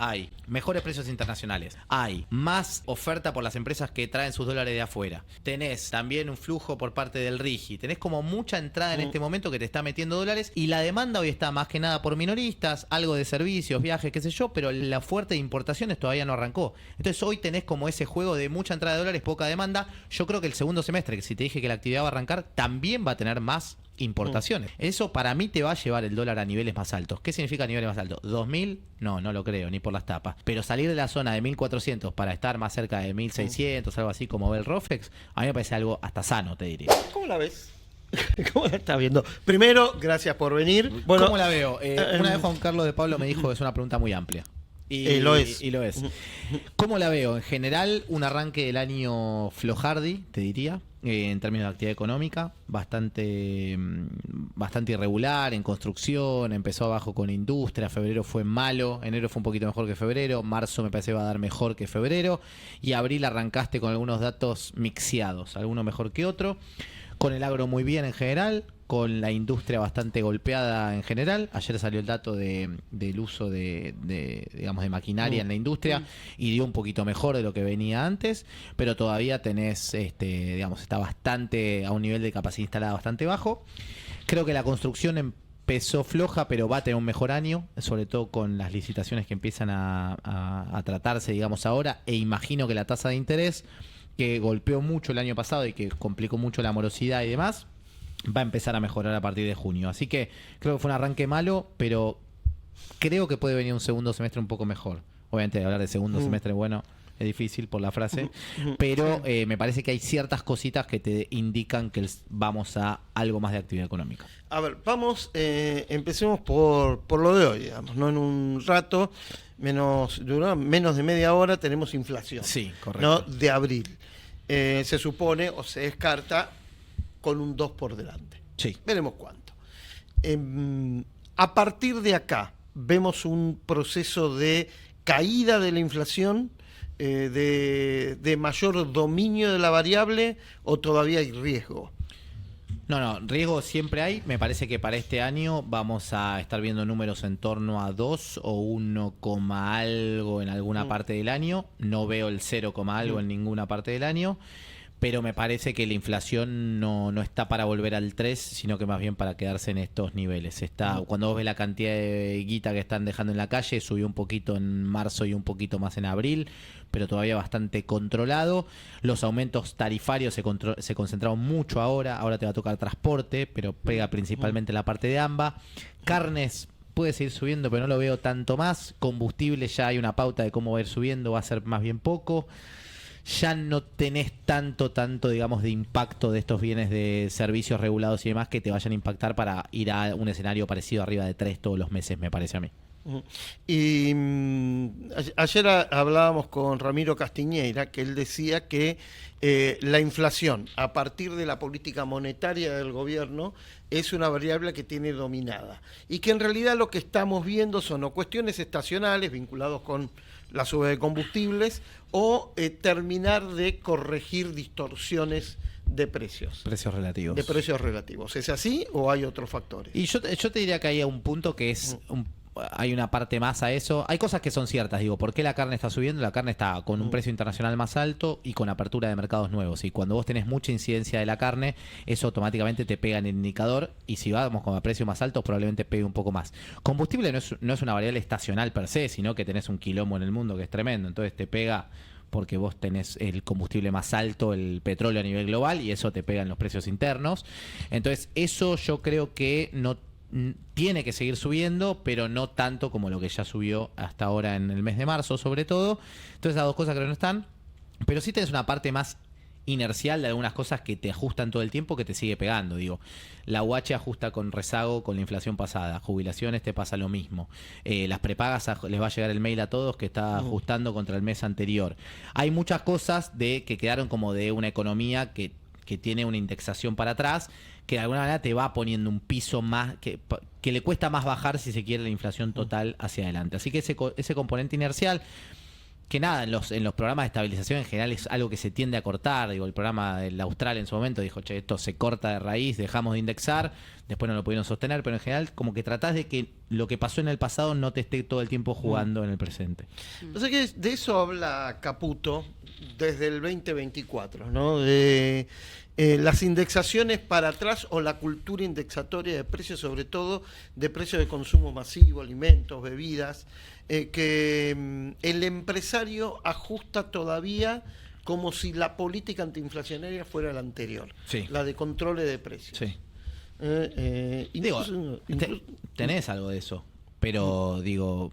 hay mejores precios internacionales, hay más oferta por las empresas que traen sus dólares de afuera, tenés también un flujo por parte del RIGI, tenés como mucha entrada en este momento que te está metiendo dólares, y la demanda hoy está más que nada por minoristas, algo de servicios, viajes, qué sé yo, pero la fuerte de importaciones todavía no arrancó. Entonces hoy tenés como ese juego de mucha entrada de dólares, poca demanda. Yo creo que el segundo semestre, que si te dije que la actividad va a arrancar, también va a tener más importaciones. Eso para mí te va a llevar el dólar a niveles más altos. ¿Qué significa niveles más altos? ¿2000? No, no lo creo, ni por las tapas. Pero salir de la zona de 1400 para estar más cerca de 1600, algo así como ve el Rofex, a mí me parece algo hasta sano, te diría. ¿Cómo la ves? ¿Cómo la estás viendo? Primero, gracias por venir. Bueno, ¿cómo la veo? Una vez Juan Carlos de Pablo me dijo que es una pregunta muy amplia. Y lo es. Y lo es. ¿Cómo la veo? En general, un arranque del año flojardi, te diría, en términos de actividad económica, bastante irregular en construcción, empezó abajo con industria, febrero fue malo, enero fue un poquito mejor que febrero, marzo me parece va a dar mejor que febrero, y abril arrancaste con algunos datos mixeados, alguno mejor que otro, con el agro muy bien en general, con la industria bastante golpeada en general. Ayer salió el dato del uso de maquinaria en la industria y dio un poquito mejor de lo que venía antes, pero todavía tenés, está bastante a un nivel de capacidad instalada bastante bajo. Creo que la construcción empezó floja, pero va a tener un mejor año, sobre todo con las licitaciones que empiezan a tratarse, digamos, ahora, e imagino que la tasa de interés, que golpeó mucho el año pasado y que complicó mucho la morosidad y demás, va a empezar a mejorar a partir de junio. Así que creo que fue un arranque malo, pero creo que puede venir un segundo semestre un poco mejor. Obviamente hablar de segundo semestre bueno es difícil por la frase, pero me parece que hay ciertas cositas que te indican que vamos a algo más de actividad económica. A ver, empecemos por lo de hoy, digamos, ¿no? En un rato, menos de media hora, tenemos inflación. Sí, correcto. ¿No? De abril. Se supone o se descarta con un 2 por delante. Sí. Veremos cuánto. A partir de acá, vemos un proceso de caída de la inflación, de mayor dominio de la variable, o todavía hay riesgo. No, riesgo siempre hay. Me parece que para este año vamos a estar viendo números en torno a 2 o 1, algo en alguna parte del año. No veo el 0, algo en ninguna parte del año. Pero me parece que la inflación no está para volver al 3, sino que más bien para quedarse en estos niveles. Cuando vos ves la cantidad de guita que están dejando en la calle, subió un poquito en marzo y un poquito más en abril, pero todavía bastante controlado. Los aumentos tarifarios se concentraron mucho ahora te va a tocar transporte, pero pega principalmente la parte de AMBA. Carnes puede seguir subiendo, pero no lo veo tanto más. Combustible ya hay una pauta de cómo va a ir subiendo, va a ser más bien poco. Ya no tenés tanto, digamos, de impacto de estos bienes de servicios regulados y demás que te vayan a impactar para ir a un escenario parecido arriba de 3 todos los meses, me parece a mí. Y ayer hablábamos con Ramiro Castiñeira, que él decía que la inflación, a partir de la política monetaria del gobierno, es una variable que tiene dominada. Y que en realidad lo que estamos viendo son o cuestiones estacionales vinculadas con la suba de combustibles o terminar de corregir distorsiones de precios. Precios relativos. De precios relativos. ¿Es así o hay otros factores? Y yo te diría que hay un punto que es hay una parte más a eso. Hay cosas que son ciertas, digo, ¿por qué la carne está subiendo? La carne está con un precio internacional más alto y con apertura de mercados nuevos. Y cuando vos tenés mucha incidencia de la carne, eso automáticamente te pega en el indicador, y si vamos con precios más altos, probablemente pegue un poco más. Combustible no es una variable estacional per se, sino que tenés un quilombo en el mundo que es tremendo. Entonces te pega porque vos tenés el combustible más alto, el petróleo a nivel global, y eso te pega en los precios internos. Entonces eso yo creo que no tiene que seguir subiendo, pero no tanto como lo que ya subió hasta ahora en el mes de marzo, sobre todo. Entonces las dos cosas creo que no están, pero sí tenés una parte más inercial de algunas cosas que te ajustan todo el tiempo, que te sigue pegando. Digo, la UH ajusta con rezago con la inflación pasada, jubilaciones te pasa lo mismo, las prepagas les va a llegar el mail a todos que está ajustando contra el mes anterior. Hay muchas cosas que quedaron como de una economía que tiene una indexación para atrás, que de alguna manera te va poniendo un piso más, que le cuesta más bajar, si se quiere, la inflación total hacia adelante. Así que ese componente inercial, que nada, en los programas de estabilización en general es algo que se tiende a cortar. Digo, el programa del Austral en su momento dijo, che, esto se corta de raíz, dejamos de indexar. después no lo pudieron sostener, pero en general como que tratás de que lo que pasó en el pasado no te esté todo el tiempo jugando en el presente. O sea que de eso habla Caputo desde el 2024, ¿no? De las indexaciones para atrás o la cultura indexatoria de precios, sobre todo de precios de consumo masivo, alimentos, bebidas, que el empresario ajusta todavía como si la política antiinflacionaria fuera la anterior, Sí. la de controles de precios. Sí. Digo, Incluso- tenés algo de eso, pero digo,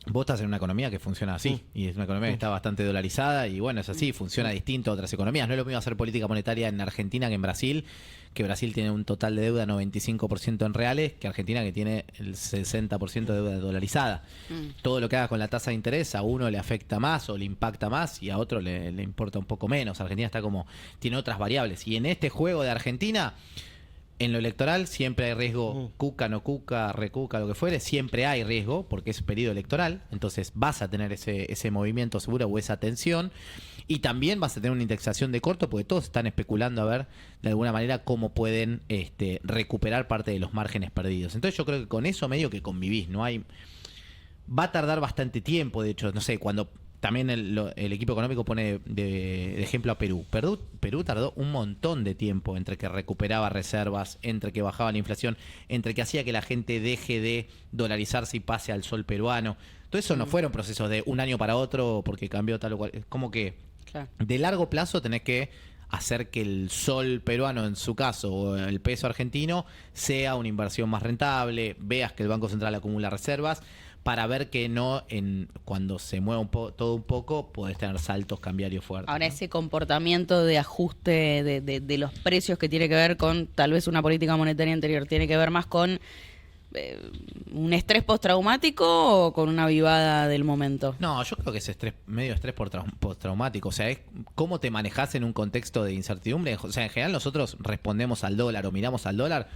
vos estás en una economía que funciona así, y es una economía que está bastante dolarizada, y bueno, es así, funciona distinto a otras economías. No es lo mismo hacer política monetaria en Argentina que en Brasil, que Brasil tiene un total de deuda 95% en reales, que Argentina que tiene el 60% de deuda dolarizada. Todo lo que haga con la tasa de interés a uno le afecta más o le impacta más y a otro le importa un poco menos. Argentina está como, tiene otras variables. Y en este juego de Argentina, en lo electoral siempre hay riesgo, cuca, no cuca, recuca, lo que fuere, siempre hay riesgo porque es periodo electoral, entonces vas a tener ese movimiento seguro o esa tensión, y también vas a tener una indexación de corto porque todos están especulando a ver de alguna manera cómo pueden recuperar parte de los márgenes perdidos. Entonces yo creo que con eso medio que convivís, no hay, va a tardar bastante tiempo, de hecho, no sé, cuando también el equipo económico pone de ejemplo a Perú. Perú tardó un montón de tiempo entre que recuperaba reservas, entre que bajaba la inflación, entre que hacía que la gente deje de dolarizarse y pase al sol peruano. Todo eso no fueron procesos de un año para otro porque cambió tal o cual. Es como que de largo plazo tenés que hacer que el sol peruano, en su caso, o el peso argentino, sea una inversión más rentable, veas que el Banco Central acumula reservas, para ver que no, cuando se mueva todo un poco, podés tener saltos cambiarios fuertes. Ahora, ¿no? ese comportamiento de ajuste de los precios que tiene que ver con tal vez una política monetaria anterior, ¿tiene que ver más con un estrés postraumático o con una avivada del momento? No, yo creo que es medio estrés postraumático. O sea, es cómo te manejás en un contexto de incertidumbre. O sea, en general nosotros respondemos al dólar o miramos al dólar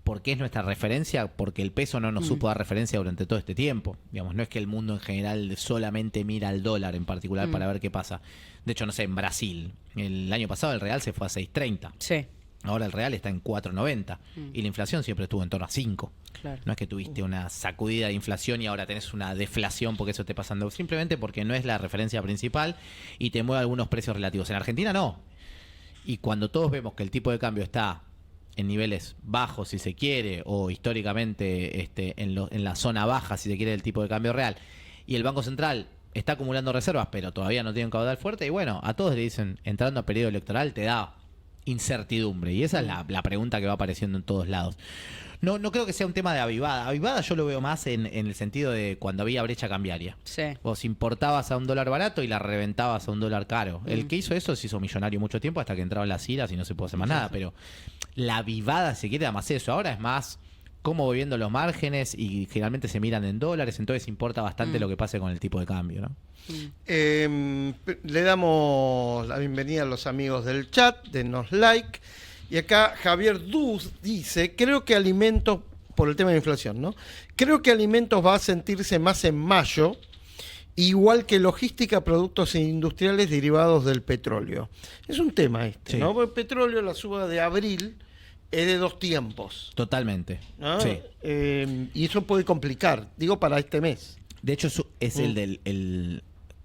porque es nuestra referencia, porque el peso no nos supo dar referencia durante todo este tiempo. Digamos, no es que el mundo en general solamente mira al dólar en particular para ver qué pasa. De hecho, no sé, en Brasil, el año pasado el real se fue a 6.30. Sí. Ahora el real está en 4.90 y la inflación siempre estuvo en torno a 5. Claro. No es que tuviste una sacudida de inflación y ahora tenés una deflación porque eso esté pasando, simplemente porque no es la referencia principal y te mueve algunos precios relativos. En Argentina no. Y cuando todos vemos que el tipo de cambio está en niveles bajos, si se quiere, o históricamente en la zona baja, si se quiere, del tipo de cambio real, y el Banco Central está acumulando reservas, pero todavía no tiene un caudal fuerte, y bueno, a todos le dicen, entrando a periodo electoral te da incertidumbre, y esa es la pregunta que va apareciendo en todos lados. No creo que sea un tema de avivada. Avivada yo lo veo más en el sentido de cuando había brecha cambiaria. Sí. Vos importabas a $1 barato y la reventabas a $1 caro. El que hizo eso se hizo millonario mucho tiempo hasta que entraron las iras y no se pudo hacer más nada. Pero la avivada, si quiere, era más eso. Ahora es más cómo voy viendo los márgenes y generalmente se miran en dólares, entonces importa bastante lo que pase con el tipo de cambio, ¿no? Le damos la bienvenida a los amigos del chat, denos like. Y acá Javier Duz dice, creo que alimentos, por el tema de inflación, ¿no? Creo que alimentos va a sentirse más en mayo, igual que logística, productos industriales derivados del petróleo. Es un tema Sí. ¿no? Porque el petróleo, la suba de abril, es de 2 tiempos. Totalmente. ¿No? Sí. Y eso puede complicar, digo, para este mes. De hecho, es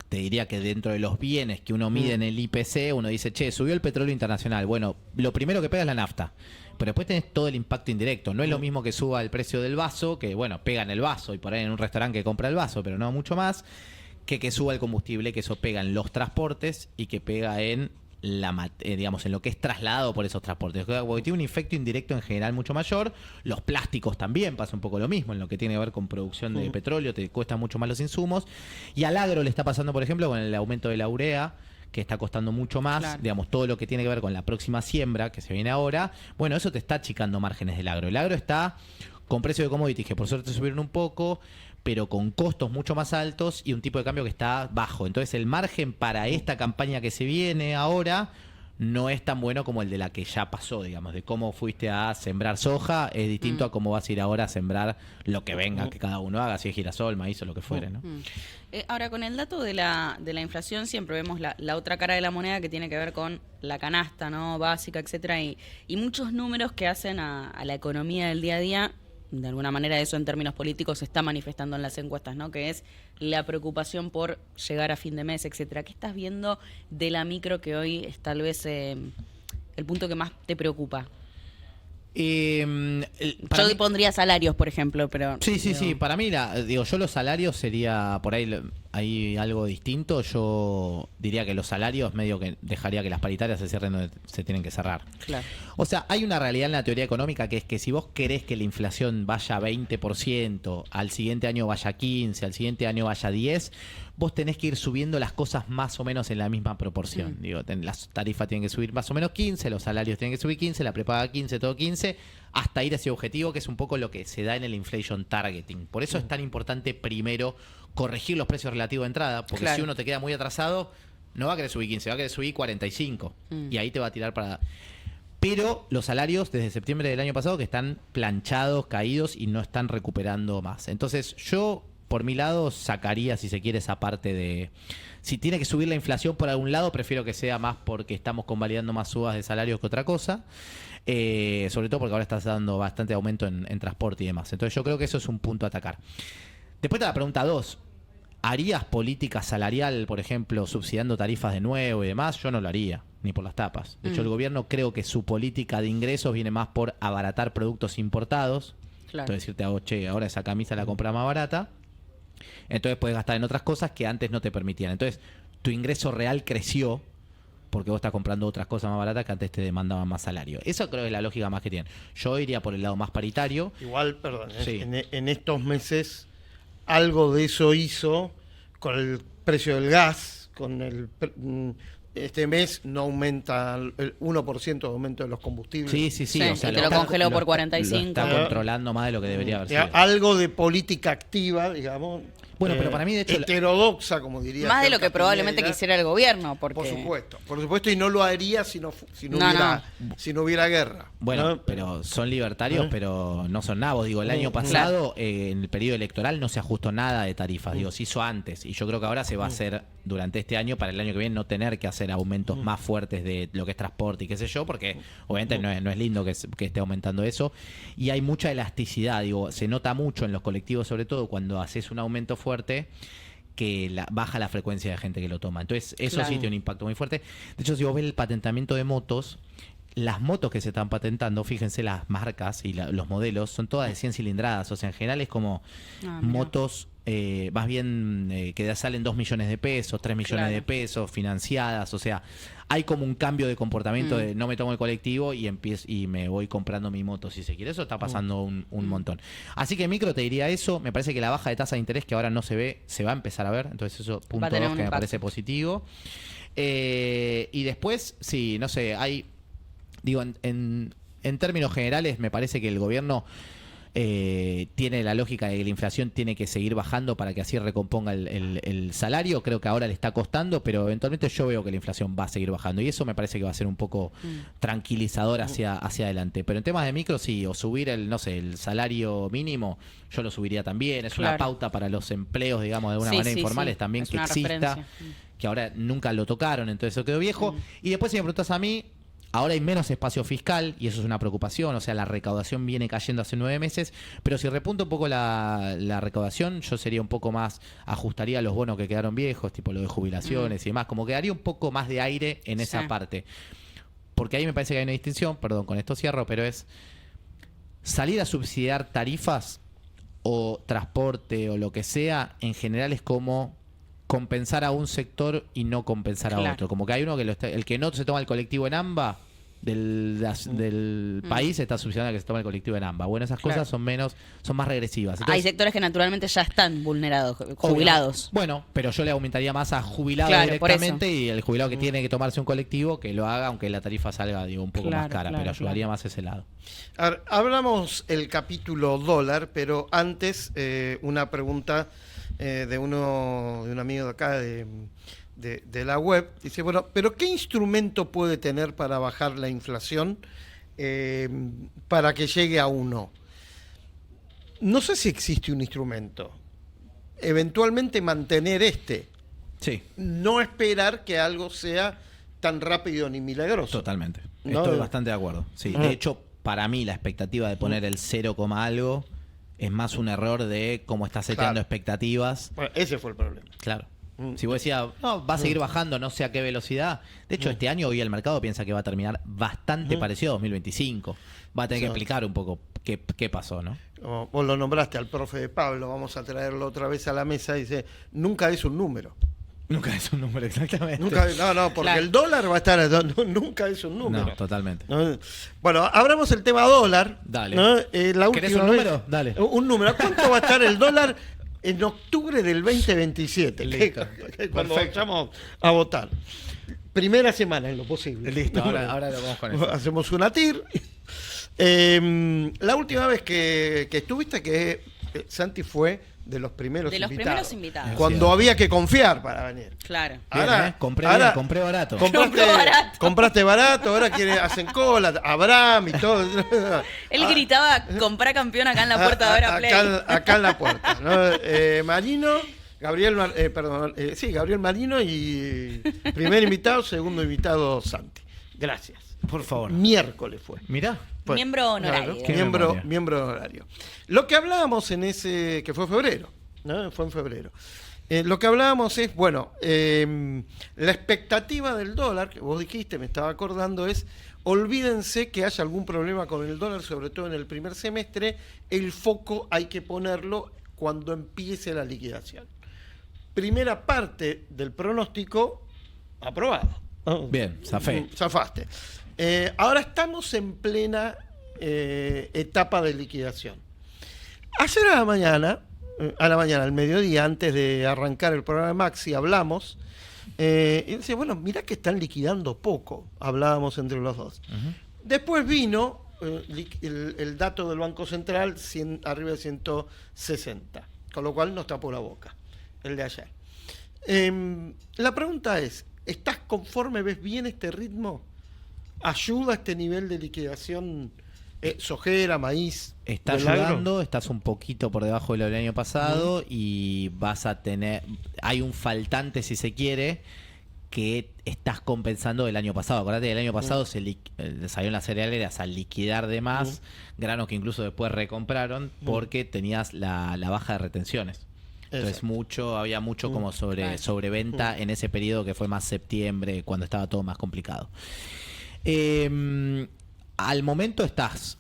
te diría que dentro de los bienes que uno mide en el IPC, uno dice, che, subió el petróleo internacional. Bueno, lo primero que pega es la nafta. Pero después tenés todo el impacto indirecto. No es lo mismo que suba el precio del vaso, que bueno, pega en el vaso y por ahí en un restaurante que compra el vaso, pero no mucho más, que suba el combustible, que eso pega en los transportes y que pega en digamos, en lo que es trasladado por esos transportes. Porque tiene un efecto indirecto en general mucho mayor. Los plásticos también pasa un poco lo mismo en lo que tiene que ver con producción de petróleo, te cuestan mucho más los insumos. Y al agro le está pasando, por ejemplo, con el aumento de la urea, que está costando mucho más, Claro. digamos, todo lo que tiene que ver con la próxima siembra que se viene ahora. Bueno, eso te está achicando márgenes del agro. El agro está con precios de commodities que por suerte subieron un poco, pero con costos mucho más altos y un tipo de cambio que está bajo. Entonces el margen para esta campaña que se viene ahora no es tan bueno como el de la que ya pasó, digamos, de cómo fuiste a sembrar soja, es distinto a cómo vas a ir ahora a sembrar lo que venga, que cada uno haga, si es girasol, maíz o lo que fuere, ¿no? Ahora, con el dato de la inflación siempre vemos la otra cara de la moneda que tiene que ver con la canasta, ¿no? Básica, etcétera, y muchos números que hacen a la economía del día a día. De alguna manera eso en términos políticos se está manifestando en las encuestas, ¿no? Que es la preocupación por llegar a fin de mes, etcétera. ¿Qué estás viendo de la micro que hoy es tal vez el punto que más te preocupa? Yo pondría salarios, por ejemplo, pero... Sí. Para mí, yo los salarios sería, por ahí hay algo distinto. Yo diría que los salarios medio que dejaría que las paritarias se cierren donde se tienen que cerrar. Claro. O sea, hay una realidad en la teoría económica que es que si vos querés que la inflación vaya a 20%, al siguiente año vaya a 15%, al siguiente año vaya a 10%, vos tenés que ir subiendo las cosas más o menos en la misma proporción. Las tarifas tienen que subir más o menos 15%, los salarios tienen que subir 15%, la prepaga 15%, todo 15%, hasta ir a ese objetivo que es un poco lo que se da en el inflation targeting. Por eso es tan importante primero corregir los precios relativos de entrada, porque si uno te queda muy atrasado, no va a querer subir 15, va a querer subir 45. Y ahí te va a tirar para... Pero los salarios desde septiembre del año pasado que están planchados, caídos y no están recuperando más. Entonces yo, por mi lado, sacaría, si se quiere, esa parte de... Si tiene que subir la inflación por algún lado, prefiero que sea más porque estamos convalidando más subas de salarios que otra cosa. Sobre todo porque ahora estás dando bastante aumento en transporte y demás. Entonces yo creo que eso es un punto a atacar. Después te la pregunta 2. ¿Harías política salarial, por ejemplo, subsidiando tarifas de nuevo y demás? Yo no lo haría, ni por las tapas. De hecho, el gobierno creo que su política de ingresos viene más por abaratar productos importados. Claro. Entonces decirte, che, ahora esa camisa la compras más barata. Entonces puedes gastar en otras cosas que antes no te permitían. Entonces, tu ingreso real creció porque vos estás comprando otras cosas más baratas que antes te demandaban más salario. Eso creo que es la lógica más que tienen. Yo iría por el lado más paritario. Igual, perdón, sí. en estos meses algo de eso hizo con el precio del gas, con este mes no aumenta el 1% de aumento de los combustibles. Sí. O sea, te lo congeló por 45. Lo está controlando más de lo que debería haber sido. Algo de política activa, digamos. Bueno, pero para mí, de hecho... Heterodoxa, como diría. Más de lo que probablemente quisiera el gobierno. Porque... Por supuesto, y no lo haría si no hubiera guerra. Bueno, ¿no? pero son libertarios, pero no son nabos. Digo, el año pasado, en el periodo electoral, no se ajustó nada de tarifas. Digo, se hizo antes. Y yo creo que ahora se va a hacer durante este año, para el año que viene, no tener que hacer aumentos más fuertes de lo que es transporte y qué sé yo, porque obviamente no es lindo que esté aumentando eso. Y hay mucha elasticidad. Digo, se nota mucho en los colectivos, sobre todo cuando haces un aumento fuerte, que baja la frecuencia de gente que lo toma. Entonces, eso sí tiene un impacto muy fuerte. De hecho, si vos ves el patentamiento de motos, las motos que se están patentando, fíjense, las marcas y los modelos, son todas de 100 cilindradas. O sea, en general es como motos más bien que salen 2 millones de pesos, 3 millones de pesos, financiadas. O sea, hay como un cambio de comportamiento de no me tomo el colectivo y me voy comprando mi moto, si se quiere. Eso está pasando un montón. Así que micro te diría eso. Me parece que la baja de tasa de interés que ahora no se ve, se va a empezar a ver. Entonces eso, punto 2, que me parece positivo. Y después, sí, no sé, digo, en términos generales me parece que el gobierno tiene la lógica de que la inflación tiene que seguir bajando para que así recomponga el salario. Creo que ahora le está costando, pero eventualmente yo veo que la inflación va a seguir bajando y eso me parece que va a ser un poco tranquilizador hacia adelante. Pero en temas de micro, sí, o subir el salario mínimo, yo lo subiría también. Es una pauta para los empleos, digamos, de alguna manera informales también, es que exista, que ahora nunca lo tocaron, entonces eso quedó viejo. Y después, si me preguntas a mí, ahora hay menos espacio fiscal y eso es una preocupación. O sea, la recaudación viene cayendo hace 9 meses, pero si repunto un poco la recaudación, yo sería un poco más, ajustaría los bonos que quedaron viejos, tipo lo de jubilaciones y demás, como que daría un poco más de aire en esa parte. Porque ahí me parece que hay una distinción, perdón, con esto cierro, pero es salir a subsidiar tarifas o transporte o lo que sea, en general es como compensar a un sector y no compensar a otro. Como que hay uno que el que no se toma el colectivo en AMBA del país está subsidiando a que se tome el colectivo en AMBA. Bueno, esas cosas son más regresivas. Entonces, hay sectores que naturalmente ya están vulnerados, jubilados. Bueno, pero yo le aumentaría más a jubilados directamente y el jubilado que tiene que tomarse un colectivo que lo haga, aunque la tarifa salga un poco más cara, pero ayudaría más ese lado. A ver, hablamos el capítulo dólar, pero antes una pregunta de un amigo de acá, de la web, dice, bueno, pero ¿qué instrumento puede tener para bajar la inflación para que llegue a 1? No sé si existe un instrumento. Eventualmente mantener Sí, no esperar que algo sea tan rápido ni milagroso. totalmente. No, Estoy bastante de acuerdo. Sí, de hecho, para mí la expectativa de poner el 0, algo es más un error de cómo estás seteando Claro. expectativas. Bueno, ese fue el problema. Claro. Si vos decías, no, va a seguir bajando, no sé a qué velocidad. De hecho, este año hoy el mercado piensa que va a terminar bastante parecido a 2025. Va a tener que Sí. explicar un poco qué pasó, ¿no? Como vos lo nombraste al profe de Pablo, vamos a traerlo otra vez a la mesa, dice, nunca es un número. Nunca es un número exactamente. No, porque Claro. el dólar va a estar, nunca es un número. No, totalmente. ¿No? Bueno, abramos el tema dólar. Dale. ¿No? La ¿Querés última un vez- número? Dale. Un número. ¿Cuánto va a estar el dólar en octubre del 2027? Listo. Cuando Perfecto. vayamos a votar. Primera semana en lo posible. Listo, ahora lo vamos con eso. Hacemos una TIR. La última vez que estuviste, que Santi fue de los primeros De los invitados. primeros invitados. Cuando había que confiar para venir. Claro. Bien, compré barato. Compraste barato, ahora hacen cola, Abraham y todo. Él gritaba, comprá campeón acá en la puerta de Ahora Play. Acá en la puerta. ¿No? Marino, Gabriel Marino y primer invitado, segundo invitado Santi. Gracias. Por favor. Miércoles fue. Mirá. Miembro honorario. Qué memoria. Miembro honorario. Lo que hablábamos en ese, que fue febrero, ¿no? Fue en febrero. Lo que hablábamos es, bueno, la expectativa del dólar, que vos dijiste, me estaba acordando, es, olvídense que haya algún problema con el dólar, sobre todo en el primer semestre, el foco hay que ponerlo cuando empiece la liquidación. Primera parte del pronóstico, aprobado. Bien, zafé. Zafaste. Ahora estamos en plena etapa de liquidación. Ayer a la mañana, al mediodía, antes de arrancar el programa de Maxi, hablamos y decía, bueno, mirá que están liquidando poco, hablábamos entre los dos. Después vino el dato del Banco Central, arriba de 160, con lo cual nos tapó la boca, el de ayer. La pregunta es, ¿estás conforme? ¿Ves bien este ritmo? ¿Ayuda este nivel de liquidación sojera, maíz? Está del agro? ayudando, estás un poquito por debajo de lo del año pasado y vas a tener, hay un faltante si se quiere, que estás compensando del año pasado. Acordate, el año pasado salieron las cerealeras a liquidar de más, granos que incluso después recompraron porque tenías la baja de retenciones. Entonces había mucho como sobreventa en ese periodo que fue más septiembre, cuando estaba todo más complicado. Al momento estás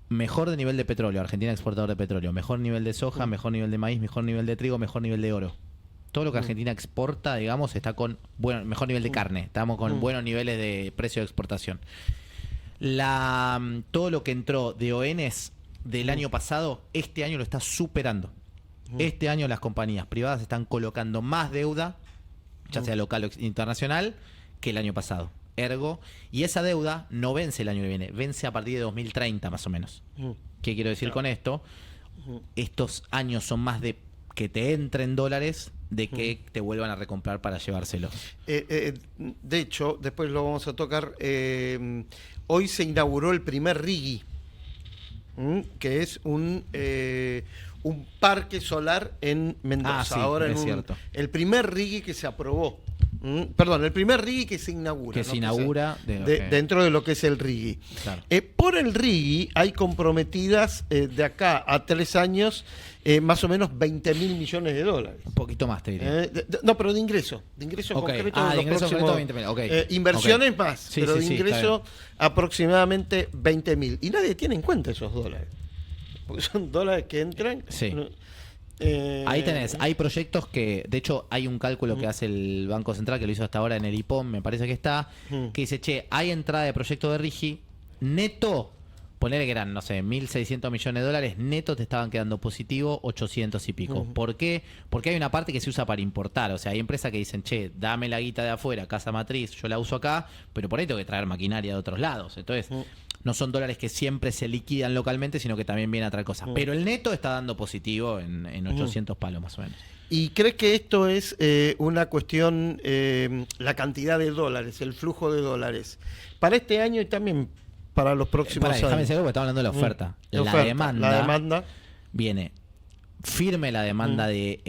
mejor de nivel de petróleo, Argentina exportador de petróleo, mejor nivel de soja, mejor nivel de maíz, mejor nivel de trigo, mejor nivel de oro. Todo lo que Argentina exporta, digamos, está con mejor nivel de carne, estamos con buenos niveles de precio de exportación. Todo lo que entró de ONs del año pasado, este año lo está superando. Este año las compañías privadas están colocando más deuda, ya sea local o internacional, que el año pasado. Ergo, y esa deuda no vence el año que viene, vence a partir de 2030 más o menos. ¿Qué quiero decir con esto? Estos años son más de que te entren dólares de que te vuelvan a recomprar para llevárselos. De hecho, después lo vamos a tocar, hoy se inauguró el primer RIGI, que es un parque solar en Mendoza. Ah, sí, es cierto. El primer RIGI que se aprobó. Perdón, el primer RIGI que se inaugura. Que se inaugura dentro de lo que es el RIGI. Claro. Por el RIGI hay comprometidas de acá a 3 años más o menos 20.000 millones de dólares. Un poquito más, te diría. No, pero de ingreso. De ingreso Ok. concreto. De los ingreso próximos, concreto 20.000. Ok. Inversiones Ok. más, Sí, pero sí, de sí, ingreso está aproximadamente 20.000. Y nadie tiene en cuenta esos dólares. Porque son dólares que entran. Sí. ¿no? Ahí tenés, hay proyectos que, de hecho, hay un cálculo que hace el Banco Central, que lo hizo hasta ahora en el IPOM, me parece que está, que dice, che, hay entrada de proyecto de RIGI, neto, ponele que eran, no sé, 1.600 millones de dólares, neto te estaban quedando positivo 800 y pico. ¿Por qué? Porque hay una parte que se usa para importar, o sea, hay empresas que dicen, che, dame la guita de afuera, casa matriz, yo la uso acá, pero por ahí tengo que traer maquinaria de otros lados. Entonces, no son dólares que siempre se liquidan localmente, sino que también viene a traer cosas. Pero el neto está dando positivo en 800 palos más o menos. ¿Y crees que esto es una cuestión, la cantidad de dólares, el flujo de dólares, para este año y también para los próximos Déjame años? decir algo, porque estamos hablando de la oferta. La La oferta, demanda, la demanda viene firme, la demanda de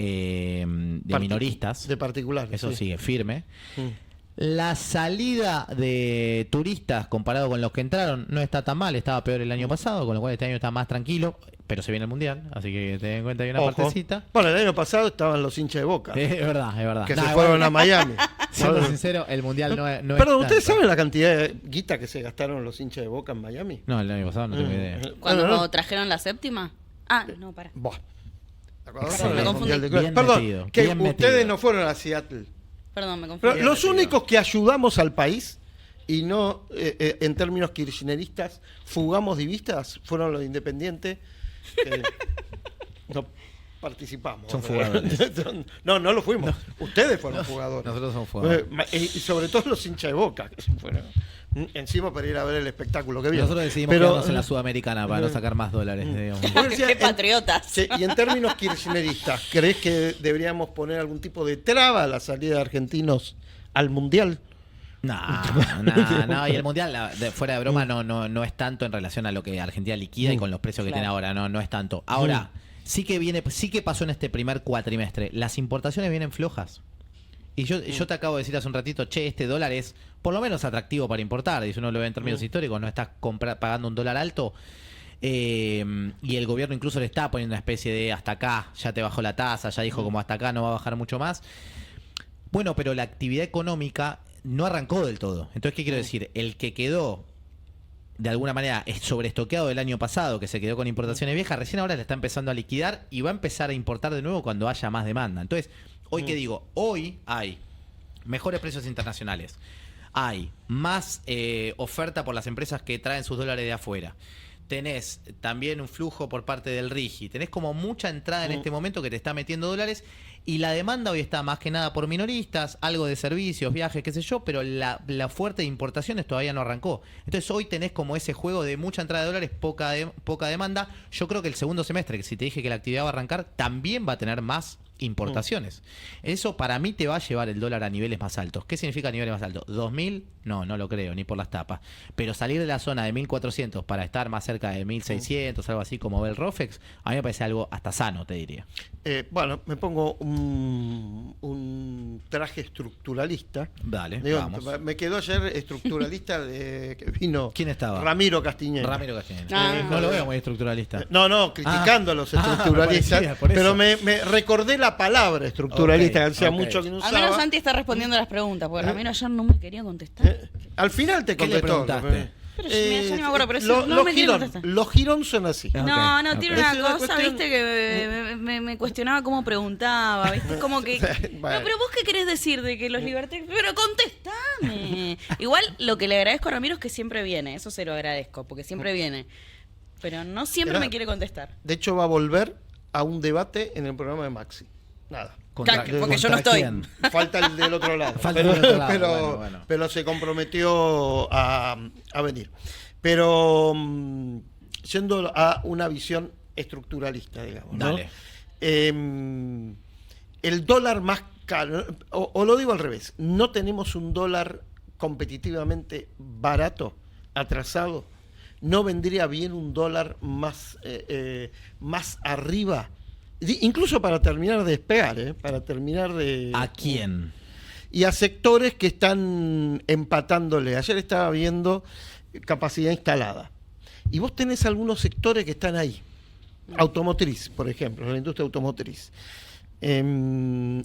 minoristas. de particulares. Eso sí. sigue firme. Mm. La salida de turistas comparado con los que entraron no está tan mal, estaba peor el año pasado, con lo cual este año está más tranquilo, pero se viene el Mundial, así que ten en cuenta que hay una Ojo. partecita. Bueno, el año pasado estaban los hinchas de Boca, Es verdad, es verdad. que No, se igual, fueron a Miami. siendo sincero, el Mundial no es Perdón, tanto. ¿ustedes saben la cantidad de guita que se gastaron los hinchas de Boca en Miami? No, el año pasado no tengo idea. ¿Cuando Bueno, no. trajeron la séptima? Ah, no, para. Buah. Perdón, me El confundí. Mundial de Clubes. Bien Perdón, metido, que bien ustedes metido. no fueron a Seattle. Perdón, me Pero confundí. los únicos que ayudamos al país y no en términos kirchneristas fugamos divistas fueron los independientes que no participamos. Son fugadores. No lo fuimos. Ustedes fueron jugadores. Nosotros somos jugadores. Y sobre todo los hinchas de Boca que se fueron encima para ir a ver el espectáculo que vieron. Nosotros decidimos quedarnos en la Sudamericana para no sacar más dólares. digamos. Yo decía, Qué patriotas. Sí, y en términos kirchneristas, ¿crees que deberíamos poner algún tipo de traba a la salida de argentinos al Mundial? No, y el Mundial, fuera de broma, no es tanto en relación a lo que Argentina liquida y con los precios que Claro. tiene ahora, no es tanto. Ahora, sí que pasó en este primer cuatrimestre, las importaciones vienen flojas. Y yo te acabo de decir hace un ratito, che, este dólar es por lo menos atractivo para importar. Y si uno lo ve en términos históricos, no estás pagando un dólar alto. Y el gobierno incluso le está poniendo una especie de hasta acá, ya te bajó la tasa, ya dijo como hasta acá no va a bajar mucho más. Bueno, pero la actividad económica no arrancó del todo. Entonces, ¿qué quiero decir? El que quedó de alguna manera sobreestoqueado del año pasado, que se quedó con importaciones viejas, recién ahora le está empezando a liquidar y va a empezar a importar de nuevo cuando haya más demanda. Entonces, hoy que digo, hoy hay mejores precios internacionales, hay más oferta por las empresas que traen sus dólares de afuera. Tenés también un flujo por parte del RIGI, tenés como mucha entrada en este momento que te está metiendo dólares y la demanda hoy está más que nada por minoristas, algo de servicios, viajes, qué sé yo, pero la fuerte de importaciones todavía no arrancó. Entonces hoy tenés como ese juego de mucha entrada de dólares, poca demanda. Yo creo que el segundo semestre, que si te dije que la actividad va a arrancar, también va a tener más importaciones. Eso para mí te va a llevar el dólar a niveles más altos. ¿Qué significa niveles más altos? ¿2000? No lo creo, ni por las tapas. Pero salir de la zona de 1400 para estar más cerca de 1600, algo así como ve el Rofex, a mí me parece algo hasta sano, te diría. Bueno, me pongo un traje estructuralista. Dale, Digo, vamos. me quedó ayer estructuralista de que vino ¿Quién estaba? Ramiro Castiñeira. Ramiro Castiñera. Ah. No lo veo muy estructuralista. No, criticando a los estructuralistas, me parecía, por eso. pero me recordé la palabra estructuralista, Ok, que hacía ok. mucho que no Al usaba. menos Santi está respondiendo las preguntas, porque Ramiro ayer no me quería contestar. Al final te ¿Qué le contestó. Pero preguntaste? yo ni me acuerdo, pero sí, no me quiere contestar. Los girón son así. Ah, No, ok. tiene Es una una cosa, cuestión- viste, que me cuestionaba cómo preguntaba, viste, como que... Bueno. No, pero vos qué querés decir de que los libertarios... Pero contestame. Igual lo que le agradezco a Ramiro es que siempre viene, eso se lo agradezco, porque siempre viene. Pero no siempre me quiere contestar. De hecho, va a volver a un debate en el programa de Maxi. Nada. Claro, porque yo no ¿Contra estoy. quién? Falta el del otro lado. Falta el del otro lado, pero, bueno. pero se comprometió a venir. Pero yendo a una visión estructuralista, digamos. ¿no? Dale. El dólar más caro, o lo digo al revés, no tenemos un dólar competitivamente barato, atrasado. ¿No vendría bien un dólar más arriba? Incluso para terminar de despegar, para terminar de... ¿A quién? Y a sectores que están empatándole. Ayer estaba viendo capacidad instalada. Y vos tenés algunos sectores que están ahí. Automotriz, por ejemplo, la industria automotriz.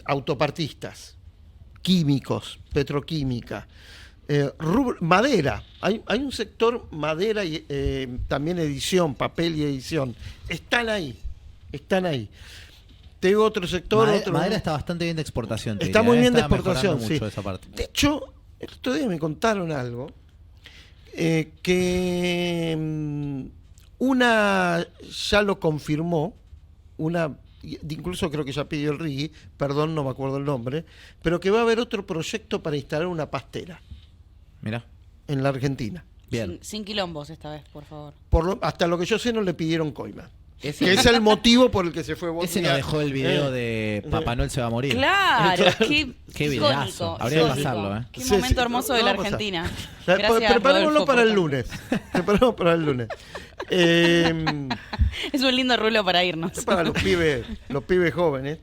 Autopartistas, químicos, petroquímica. Madera. Hay un sector madera y también edición, papel y edición. Están ahí. Tengo otro sector. Madera está bastante bien de exportación. te Está diría, muy bien de está mejorando exportación, sí. mucho esa parte. De hecho, el otro día me contaron algo que una ya lo confirmó, incluso creo que ya pidió el RIGI, perdón, no me acuerdo el nombre, pero que va a haber otro proyecto para instalar una pastera Mirá. en la Argentina. Bien. Sin quilombos esta vez, por favor. Hasta lo que yo sé no le pidieron coima. Ese, Que es el motivo por el que se fue Botnia. ese nos dejó el video de Papá Noel se va a morir. Claro, Qué videazo. icónico, Habría que icónico. pasarlo, Qué Sí, momento sí, hermoso lo de la vamos a pasar. Argentina. Gracias, Preparémoslo Rodolfo, para el por lunes. Preparémoslo para el lunes. Es un lindo rulo para irnos. Para los pibes jóvenes,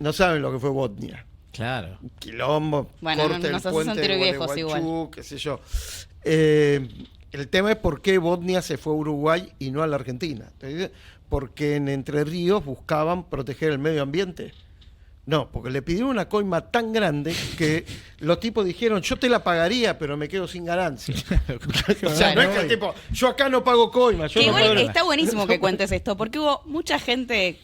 no saben lo que fue Botnia. Claro. Quilombo, Bueno, corte el nos hace puente sentir de viejos Gualeguaychú, igual. qué sé yo. El tema es por qué Botnia se fue a Uruguay y no a la Argentina. Entonces, porque en Entre Ríos buscaban proteger el medio ambiente. No, porque le pidieron una coima tan grande que los tipos dijeron, yo te la pagaría, pero me quedo sin ganancia. O sea, no es que el tipo, yo acá no pago coima. Yo Que no igual pago está buenísimo que cuentes esto, porque hubo mucha gente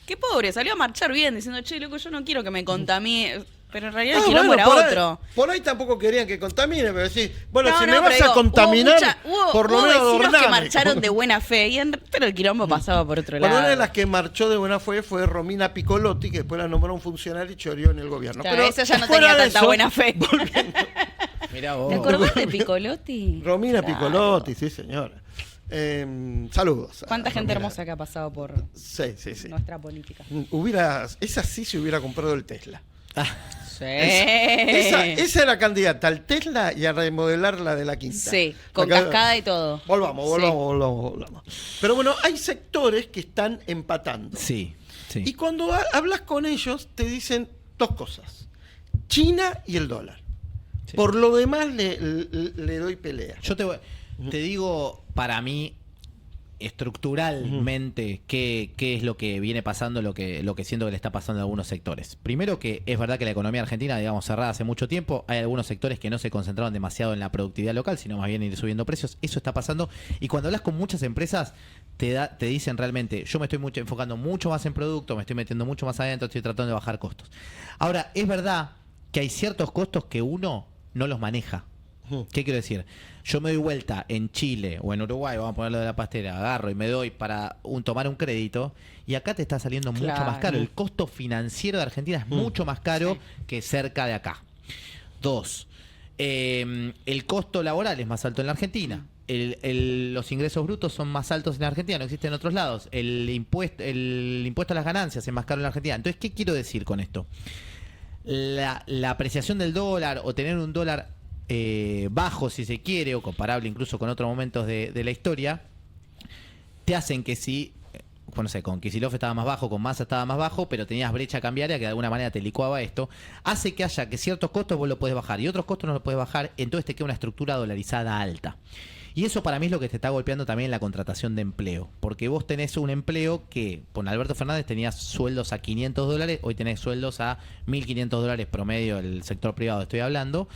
que pobre, salió a marchar bien diciendo, che, loco, yo no quiero que me contamine. Pero en realidad el quilombo era otro. Por ahí tampoco querían que contamine, pero sí, bueno, No, si no, me vas pero a digo, contaminar, hubo por lo menos vecinos que adorname. marcharon de buena fe, pero el quilombo pasaba por otro Bueno, lado. una de las que marchó de buena fue Romina Piccolotti, que después la nombró un funcionario y choreó en el gobierno. Claro, Pero esa ya no fuera tenía de tanta eso, buena fe. Mirá vos. ¿Te acordás de Piccolotti? Romina Claro. Piccolotti, sí señora. Saludos. ¿Cuánta a gente Romina. hermosa que ha pasado por Sí, sí, sí. nuestra política? Esa sí se hubiera comprado el Tesla. Sí. Esa era candidata al Tesla y a remodelar la de la Quinta. Sí, con Acá- cascada y todo. Volvamos. Pero bueno, hay sectores que están empatando. Sí, sí. Y cuando hablas con ellos, te dicen dos cosas: China y el dólar. Sí. Por lo demás, le doy pelea. Yo te digo, para mí, estructuralmente, qué es lo que viene pasando, lo que siento que le está pasando a algunos sectores. Primero, que es verdad que la economía argentina, digamos, cerrada hace mucho tiempo, hay algunos sectores que no se concentraron demasiado en la productividad local, sino más bien ir subiendo precios. Eso está pasando. Y cuando hablas con muchas empresas, te dicen realmente, yo me estoy enfocando mucho más en producto, me estoy metiendo mucho más adentro, estoy tratando de bajar costos. Ahora, es verdad que hay ciertos costos que uno no los maneja. ¿Qué quiero decir? Yo me doy vuelta en Chile o en Uruguay, vamos a ponerlo de la pastera, agarro y me doy para tomar un crédito y acá te está saliendo mucho Claro. más caro. El costo financiero de Argentina es mucho más caro que cerca de acá. Dos, el costo laboral es más alto en la Argentina. Los ingresos brutos son más altos en la Argentina, no existen en otros lados. El impuesto a las ganancias es más caro en la Argentina. Entonces, ¿qué quiero decir con esto? La apreciación del dólar o tener un dólar bajo, si se quiere, o comparable incluso con otros momentos de la historia, te hacen que si, no sé, con Kicillof estaba más bajo, con Massa estaba más bajo, pero tenías brecha cambiaria que de alguna manera te licuaba esto, hace que haya que ciertos costos vos lo podés bajar y otros costos no los podés bajar, entonces te queda una estructura dolarizada alta. Y eso para mí es lo que te está golpeando también en la contratación de empleo. Porque vos tenés un empleo que, con Alberto Fernández tenías sueldos a $500, hoy tenés sueldos a $1.500 promedio del sector privado, estoy hablando,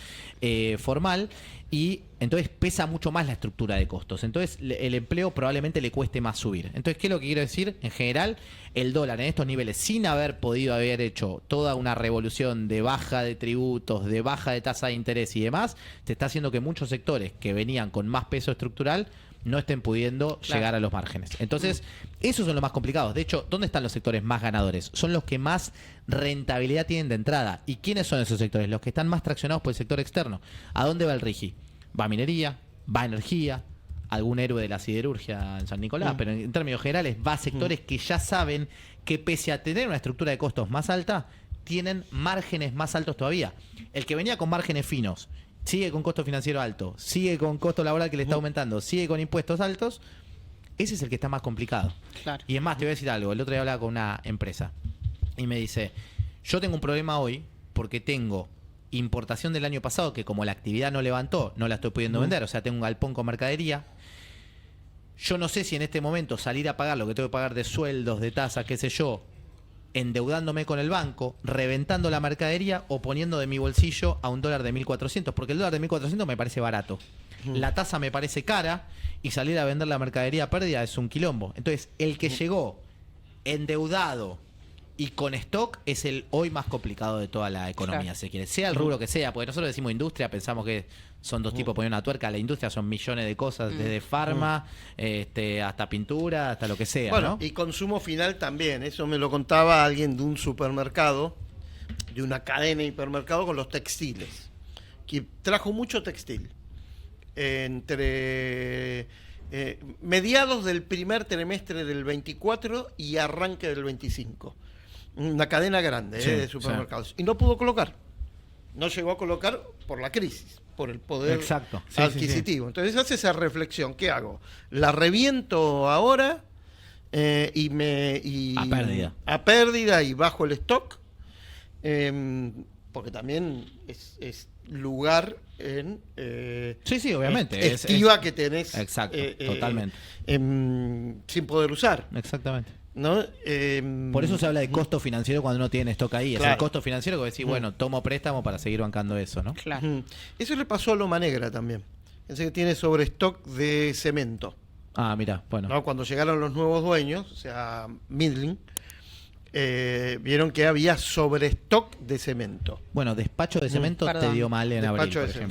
formal, y entonces pesa mucho más la estructura de costos. Entonces el empleo probablemente le cueste más subir. Entonces, ¿qué es lo que quiero decir? En general, el dólar en estos niveles, sin haber hecho toda una revolución de baja de tributos, de baja de tasa de interés y demás, te está haciendo que muchos sectores que venían con más peso estructural no estén pudiendo llegar a los márgenes. Entonces, esos son los más complicados. De hecho, ¿dónde están los sectores más ganadores? Son los que más rentabilidad tienen de entrada. ¿Y quiénes son esos sectores? Los que están más traccionados por el sector externo. ¿A dónde va el RIGI? Va a minería, va a energía, algún héroe de la siderurgia en San Nicolás, pero en términos generales va a sectores que ya saben que pese a tener una estructura de costos más alta, tienen márgenes más altos todavía. El que venía con márgenes finos sigue con costo financiero alto, sigue con costo laboral que le está aumentando, sigue con impuestos altos, ese es el que está más complicado. Claro. Mm. Y es más, te voy a decir algo, el otro día hablaba con una empresa y me dice, yo tengo un problema hoy porque tengo importación del año pasado que como la actividad no levantó, no la estoy pudiendo vender, o sea, tengo un galpón con mercadería. Yo no sé si en este momento salir a pagar lo que tengo que pagar de sueldos, de tasas, qué sé yo, endeudándome con el banco, reventando la mercadería o poniendo de mi bolsillo a un dólar de 1.400, porque el dólar de 1.400 me parece barato. La tasa me parece cara y salir a vender la mercadería a pérdida es un quilombo. Entonces, el que llegó endeudado y con stock es el hoy más complicado de toda la economía, Claro. si quiere. Sea el rubro que sea, porque nosotros decimos industria, pensamos que son dos tipos poniendo una tuerca. La industria son millones de cosas, desde farma, hasta pintura, hasta lo que sea, Bueno, ¿no? y consumo final también. Eso me lo contaba alguien de un supermercado, de una cadena de hipermercado con los textiles, que trajo mucho textil. entre mediados del primer trimestre del 24 y arranque del 25. Una cadena grande Sí, de supermercados. Y no pudo colocar. No llegó a colocar por la crisis, por el poder Exacto. Sí, adquisitivo. Entonces hace esa reflexión. ¿Qué hago? ¿La reviento ahora A pérdida. a pérdida y bajo el stock? Porque también es lugar en Sí, obviamente. estiva que tenés Exacto, totalmente. sin poder usar, Exactamente. ¿no? Por eso se habla de costo financiero cuando uno tiene stock ahí. Es Claro. el costo financiero que decís, bueno, tomo préstamo para seguir bancando eso, ¿no? Claro. Eso le pasó a Loma Negra también. Ese que tiene sobrestock de cemento, Ah, mira, bueno. ¿no? Cuando llegaron los nuevos dueños, o sea, Midling, vieron que había sobrestock de cemento. Bueno, despacho de cemento te Perdón. dio mal en abril, Despacho por de ejemplo.